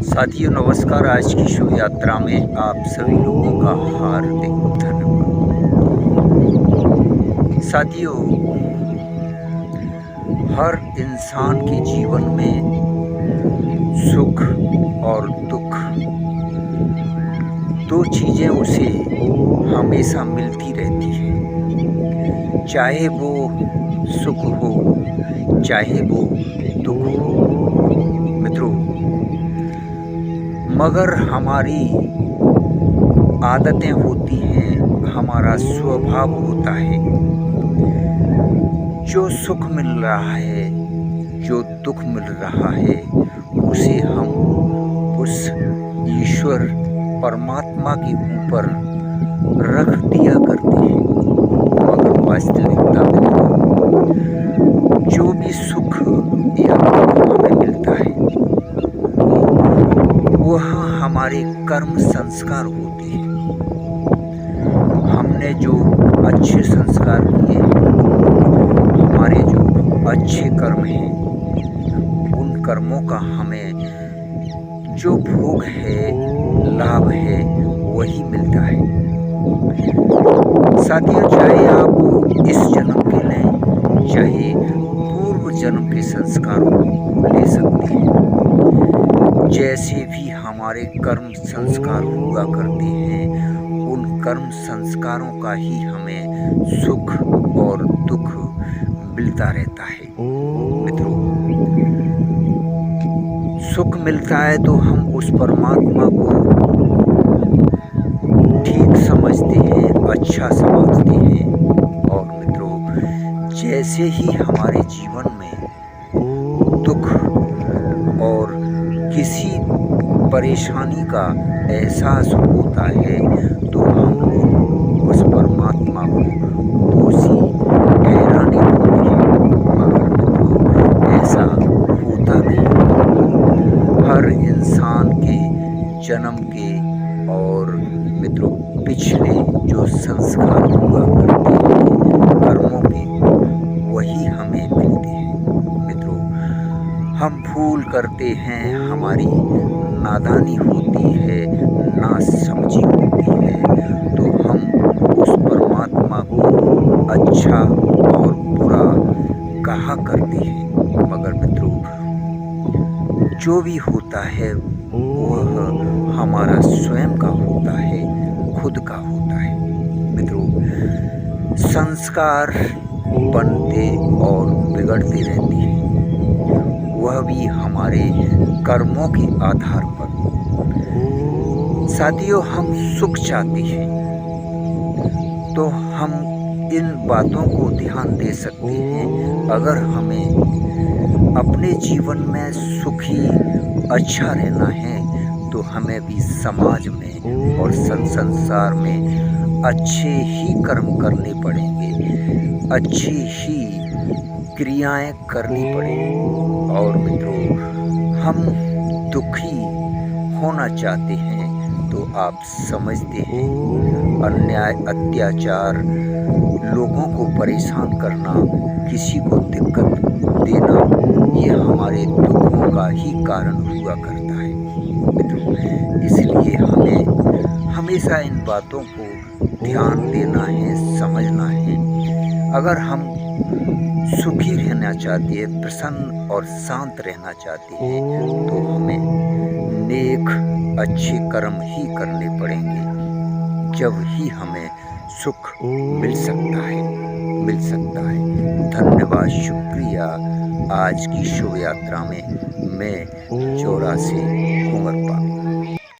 साथियों नमस्कार। आज की शो यात्रा में आप सभी लोगों का हार्दिक धन्यवाद। साथियों, हर इंसान के जीवन में सुख और दुख दो चीजें उसे हमेशा मिलती रहती है, चाहे वो सुख हो चाहे वो दुख हो। मित्रों, मगर हमारी आदतें होती हैं, हमारा स्वभाव होता है। जो सुख मिल रहा है, जो दुख मिल रहा है, उसे हम उस ईश्वर परमात्मा के ऊपर रख दिया करते हैं। मगर वास्तविकता में जो भी सुख या दुख हमें मिलता है वह हमारे कर्म संस्कार होते हैं। हमने जो अच्छे संस्कार किए, हमारे जो अच्छे कर्म हैं, उन कर्मों का हमें जो भोग है, लाभ है, वही मिलता है। साथियों, चाहे आप इस जन्म के लें, चाहे पूर्व जन्म के संस्कारों को ले सकते हैं। जैसे भी हमारे कर्म संस्कार हुआ करते हैं, उन कर्म संस्कारों का ही हमें सुख और दुख मिलता रहता है। मित्रों, सुख मिलता है तो हम उस परमात्मा को ठीक समझते हैं, अच्छा समझते हैं। और मित्रों, जैसे ही हमारे जीवन में दुख और किसी परेशानी का एहसास होता है तो हम लोग उस परमात्मा को दोषी ठहराने लगते हैं। मगर मित्रों, ऐसा होता नहीं। हर इंसान के जन्म के और मित्रों पिछले जो संस्कार हुआ करते हैं कर्मों के, वही हमें मिलते हैं। मित्रों, हम भूल करते हैं, हमारी नादानी होती है, नासमझी होती है, तो हम उस परमात्मा को अच्छा और बुरा कहा करते हैं। मगर मित्रों, जो भी होता है वह हमारा स्वयं का होता है, खुद का होता है। मित्रों, संस्कार बनते और बिगड़ते रहते हैं, वह भी हमारे कर्मों के आधार पर। साथियों, हम सुख चाहते हैं तो हम इन बातों को ध्यान दे सकते हैं। अगर हमें अपने जीवन में सुखी अच्छा रहना है तो हमें भी समाज में और संसार में अच्छे ही कर्म करने पड़ेंगे, अच्छी ही क्रियाएं करनी पड़ेंगी। और मित्रों, हम दुखी होना चाहते हैं तो आप समझते हैं, अन्याय, अत्याचार, लोगों को परेशान करना, किसी को दिक्कत देना, ये हमारे दुखों का ही कारण हुआ करता है। मित्रों, इसलिए हमें हमेशा इन बातों को ध्यान देना है, समझना है। अगर हम सुखी रहना चाहते हैं, प्रसन्न और शांत रहना चाहते हैं, तो हमें नेक अच्छे कर्म ही करने पड़ेंगे, जब ही हमें सुख मिल सकता है। धन्यवाद, शुक्रिया। आज की शोभा यात्रा में मैं 84 उमरपाल।